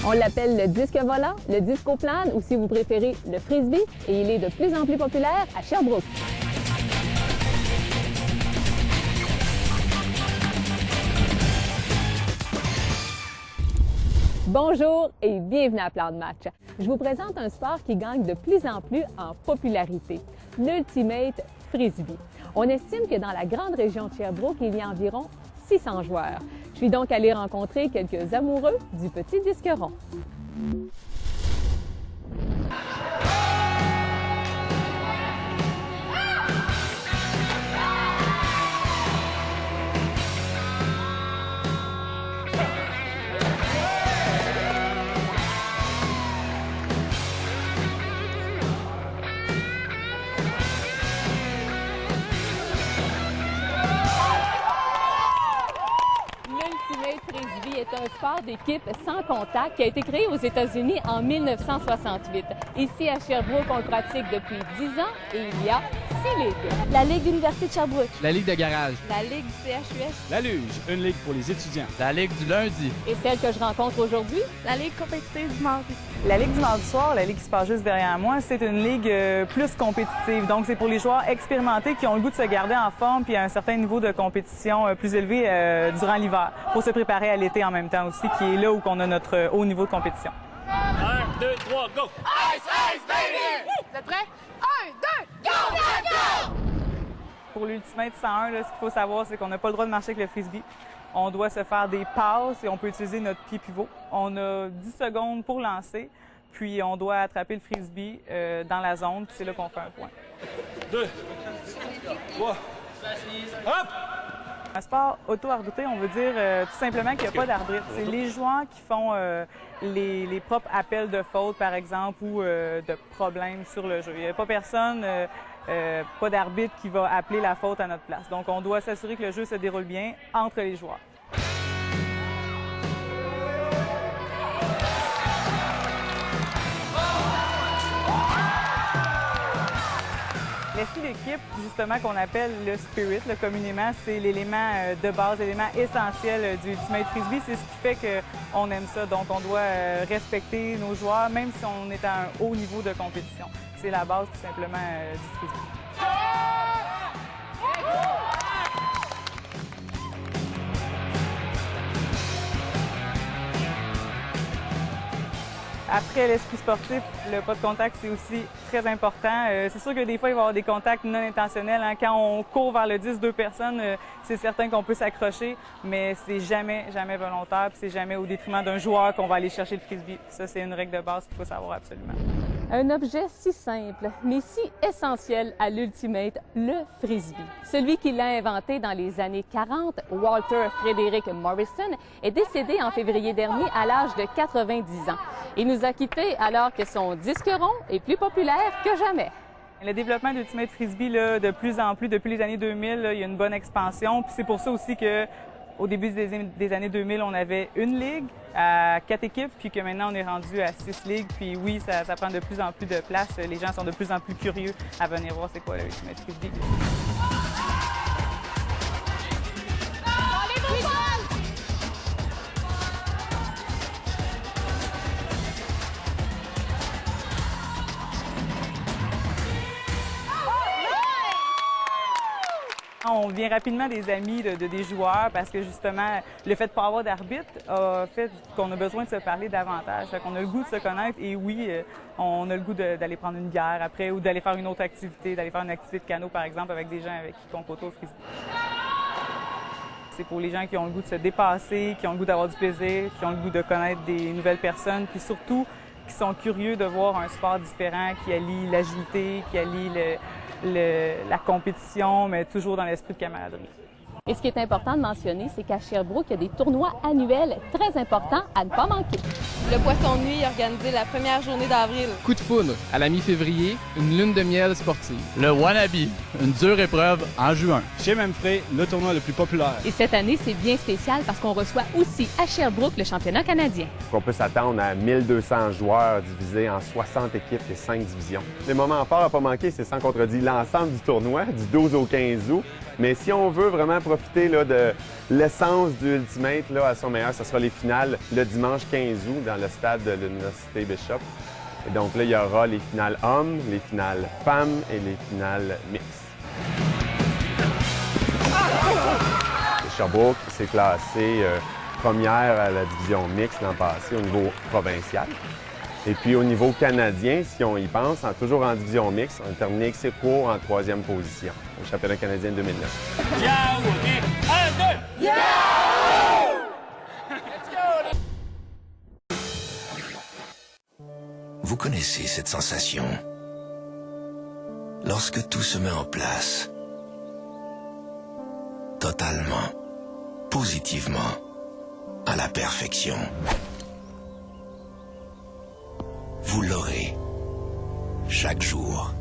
On l'appelle le disque volant, le discoplane ou si vous préférez le frisbee et il est de plus en plus populaire à Sherbrooke. Bonjour et bienvenue à Plan de match. Je vous présente un sport qui gagne de plus en plus en popularité, l'Ultimate Frisbee. On estime que dans la grande région de Sherbrooke, il y a environ 600 joueurs. Je suis donc allée rencontrer quelques amoureux du petit disque rond. L'Ultimate Frisbee est un sport d'équipe sans contact qui a été créé aux États-Unis en 1968. Ici à Sherbrooke, on le pratique depuis 10 ans et il y a 6 ligues. La Ligue d'Université de Sherbrooke. La Ligue de garage. La Ligue CHUS. La Luge, une ligue pour les étudiants. La Ligue du lundi. Et celle que je rencontre aujourd'hui? La Ligue compétitive du mardi. La Ligue du mardi soir, la Ligue qui se passe juste derrière moi, c'est une ligue plus compétitive. Donc, c'est pour les joueurs expérimentés qui ont le goût de se garder en forme puis à un certain niveau de compétition plus élevé durant l'hiver pour se préparer à l'été en même temps aussi, qui est là où on a notre haut niveau de compétition. 1, 2, 3, go! Ice, ice, baby! Vous êtes prêts? 1, 2, go, go, go! Pour l'Ultimate 101, là, ce qu'il faut savoir, c'est qu'on n'a pas le droit de marcher avec le frisbee. On doit se faire des passes et on peut utiliser notre pied pivot. On a 10 secondes pour lancer, puis on doit attraper le frisbee dans la zone, puis c'est là qu'on fait un point. 2, 3, hop! Un sport auto-arbitré, on veut dire tout simplement qu'il n'y a pas d'arbitre. C'est les joueurs qui font les propres appels de faute, par exemple, ou de problèmes sur le jeu. Il n'y a pas personne, pas d'arbitre qui va appeler la faute à notre place. Donc, on doit s'assurer que le jeu se déroule bien entre les joueurs. L'esprit d'équipe, justement, qu'on appelle le spirit, communément, c'est l'élément de base, l'élément essentiel du Ultimate Frisbee. C'est ce qui fait qu'on aime ça. Donc, on doit respecter nos joueurs, même si on est à un haut niveau de compétition. C'est la base, tout simplement, du frisbee. Après l'esprit sportif, le pas de contact, c'est aussi très important. C'est sûr que des fois, il va y avoir des contacts non intentionnels. Hein. Quand on court vers le 10, 2 personnes, c'est certain qu'on peut s'accrocher, mais c'est jamais volontaire, puis c'est jamais au détriment d'un joueur qu'on va aller chercher le frisbee. Ça, c'est une règle de base qu'il faut savoir absolument. Un objet si simple, mais si essentiel à l'Ultimate, le frisbee. Celui qui l'a inventé dans les années 40, Walter Frederick Morrison, est décédé en février dernier à l'âge de 90 ans. Il nous a quittés alors que son disque rond est plus populaire que jamais. Le développement de l'Ultimate Frisbee, là, de plus en plus, depuis les années 2000, là, il y a une bonne expansion. Puis c'est pour ça aussi que au début des années 2000, on avait une ligue à 4 équipes, puis que maintenant, on est rendu à 6 ligues. Puis oui, ça prend de plus en plus de place. Les gens sont de plus en plus curieux à venir voir c'est quoi le Ultimate Frisbee. On devient rapidement des amis des joueurs parce que justement, le fait de ne pas avoir d'arbitre a fait qu'on a besoin de se parler davantage. Fait qu'on a le goût de se connaître et oui, on a le goût d'aller prendre une bière après ou d'aller faire une autre activité, d'aller faire une activité de canot par exemple avec des gens avec qui on côtoie au frisbee. C'est pour les gens qui ont le goût de se dépasser, qui ont le goût d'avoir du plaisir, qui ont le goût de connaître des nouvelles personnes, puis surtout qui sont curieux de voir un sport différent qui allie l'agilité, qui allie la compétition, mais toujours dans l'esprit de camaraderie. Et ce qui est important de mentionner, c'est qu'à Sherbrooke, il y a des tournois annuels très importants à ne pas manquer. Le Poisson de nuit est organisé la première journée d'avril. Coup de foudre à la mi-février, une lune de miel sportive. Le Wannabe, une dure épreuve en juin. Chez Memphrey, le tournoi le plus populaire. Et cette année, c'est bien spécial parce qu'on reçoit aussi à Sherbrooke le championnat canadien. On peut s'attendre à 1200 joueurs divisés en 60 équipes et 5 divisions. Les moments forts à pas manquer, c'est sans contredit l'ensemble du tournoi, du 12 au 15 août. Mais si on veut vraiment profiter profiter là, de l'essence du Ultimate là, à son meilleur. Ce sera les finales le dimanche 15 août dans le stade de l'Université Bishop. Et donc là, il y aura les finales hommes, les finales femmes et les finales mixtes. Sherbrooke s'est classé première à la division mixte l'an passé au niveau provincial. Et puis au niveau canadien, si on y pense, toujours en division mixte, on a terminé ex aequo en 3e position au championnat canadien 2009. Yahoo! OK! 1, 2! Vous connaissez cette sensation? Lorsque tout se met en place, totalement, positivement, à la perfection. Vous l'aurez chaque jour.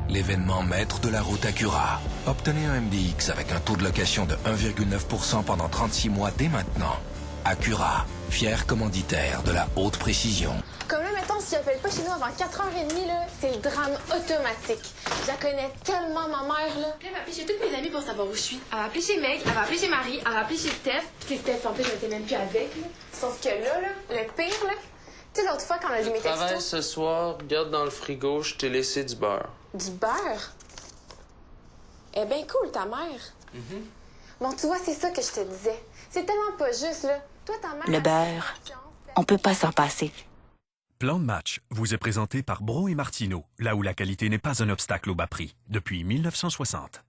L'événement maître de la route Acura. Obtenez un MDX avec un taux de location de 1,9% pendant 36 mois dès maintenant. Acura, fier commanditaire de la haute précision. Comme là, mettons, si j'appelle pas chez nous avant 4h30, là, c'est le drame automatique. Je la connais tellement, ma mère, là. Elle va appeler chez toutes mes amies pour savoir où je suis. Elle va appeler chez Meg, elle va appeler chez Marie, elle va appeler chez Steph. Puis Steph, en plus, je m'étais même plus avec, là. Sauf que là, le pire, là, tu sais, l'autre fois, quand on a lu mes Travaille textos... ce soir, regarde dans le frigo, je t'ai laissé du beurre. Du beurre? Eh bien cool, ta mère. Bon, tu vois, c'est ça que je te disais. C'est tellement pas juste, là. Toi, ta mère... Le beurre, on peut pas s'en passer. Plan de match vous est présenté par Bro et Martineau, là où la qualité n'est pas un obstacle au bas prix, depuis 1960.